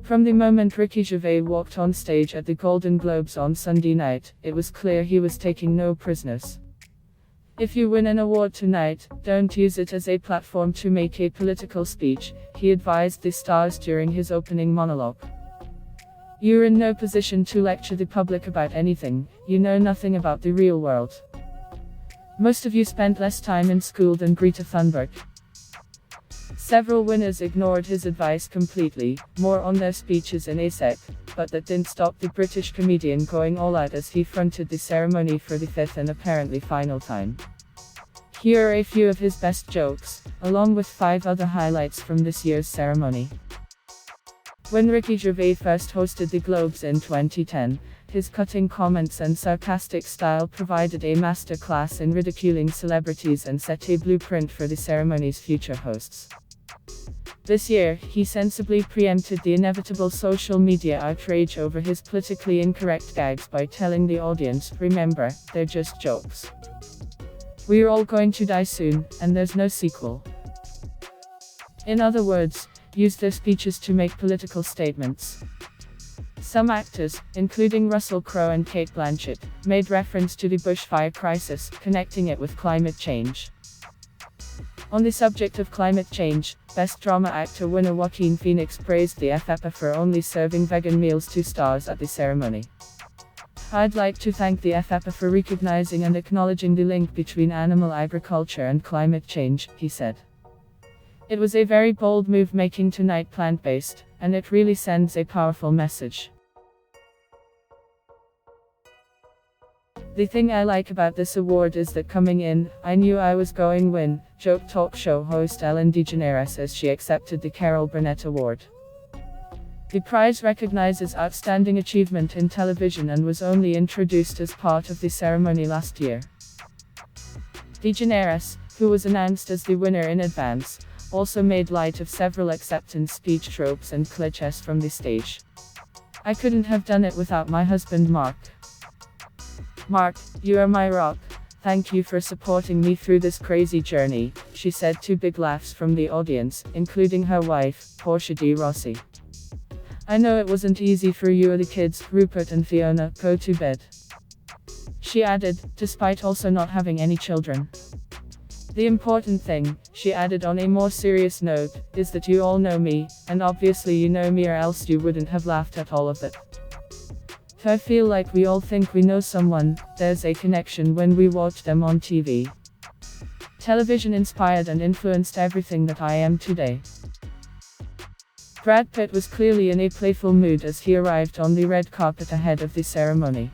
From the moment Ricky Gervais walked on stage at the Golden Globes on Sunday night, it was clear he was taking no prisoners. "If you win an award tonight, don't use it as a platform to make a political speech," he advised the stars during his opening monologue. "You're in no position to lecture the public about anything, you know nothing about the real world. Most of you spent less time in school than Greta Thunberg." Several winners ignored his advice completely, more on their speeches in a sec, but that didn't stop the British comedian going all out as he fronted the ceremony for the fifth and apparently final time. Here are a few of his best jokes, along with 5 other highlights from this year's ceremony. When Ricky Gervais first hosted the Globes in 2010, his cutting comments and sarcastic style provided a master class in ridiculing celebrities and set a blueprint for the ceremony's future hosts. This year, he sensibly preempted the inevitable social media outrage over his politically incorrect gags by telling the audience, "Remember, they're just jokes. We're all going to die soon, and there's no sequel." In other words, use their speeches to make political statements. Some actors, including Russell Crowe and Cate Blanchett, made reference to the bushfire crisis, connecting it with climate change. On the subject of climate change, Best Drama Actor winner Joaquin Phoenix praised the FEPA for only serving vegan meals to stars at the ceremony. "I'd like to thank the FEPA for recognizing and acknowledging the link between animal agriculture and climate change," he said. "It was a very bold move making tonight plant-based, and it really sends a powerful message. The thing I like about this award is that coming in, I knew I was going to win," joked talk show host Ellen DeGeneres as she accepted the Carol Burnett Award. The prize recognizes outstanding achievement in television and was only introduced as part of the ceremony last year. DeGeneres, who was announced as the winner in advance, also made light of several acceptance speech tropes and clichés from the stage. "I couldn't have done it without my husband Mark. Mark, you are my rock. Thank you for supporting me through this crazy journey," she said to big laughs from the audience, including her wife, Portia de Rossi. "I know it wasn't easy for you or the kids, Rupert and Fiona, go to bed," she added, despite also not having any children. "The important thing," she added on a more serious note, "is that you all know me, and obviously you know me or else you wouldn't have laughed at all of it. I feel like we all think we know someone, there's a connection when we watch them on TV. Television inspired and influenced everything that I am today." Brad Pitt was clearly in a playful mood as he arrived on the red carpet ahead of the ceremony.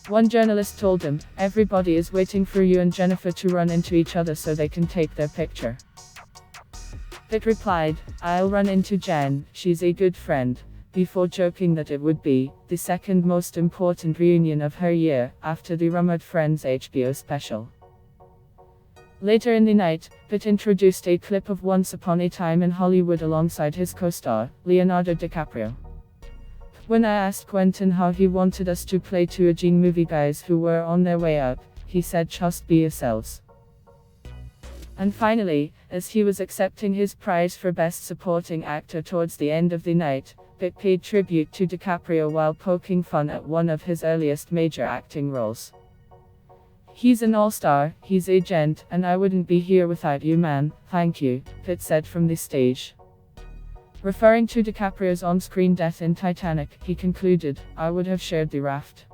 One journalist told him, "Everybody is waiting for you and Jennifer to run into each other so they can take their picture." Pitt replied, "I'll run into Jen, she's a good friend," before joking that it would be the second most important reunion of her year, after the Rumored Friends HBO special. Later in the night, Pitt introduced a clip of Once Upon a Time in Hollywood alongside his co-star, Leonardo Dicaprio. "When I asked Quentin how he wanted us to play 2 aging movie guys who were on their way out, he said just be yourselves." And finally, as he was accepting his prize for Best Supporting Actor towards the end of the night, Pitt paid tribute to DiCaprio while poking fun at one of his earliest major acting roles. "He's an all-star, he's a gent, and I wouldn't be here without you, man, thank you," Pitt said from the stage. Referring to DiCaprio's on-screen death in Titanic, he concluded, "I would have shared the raft.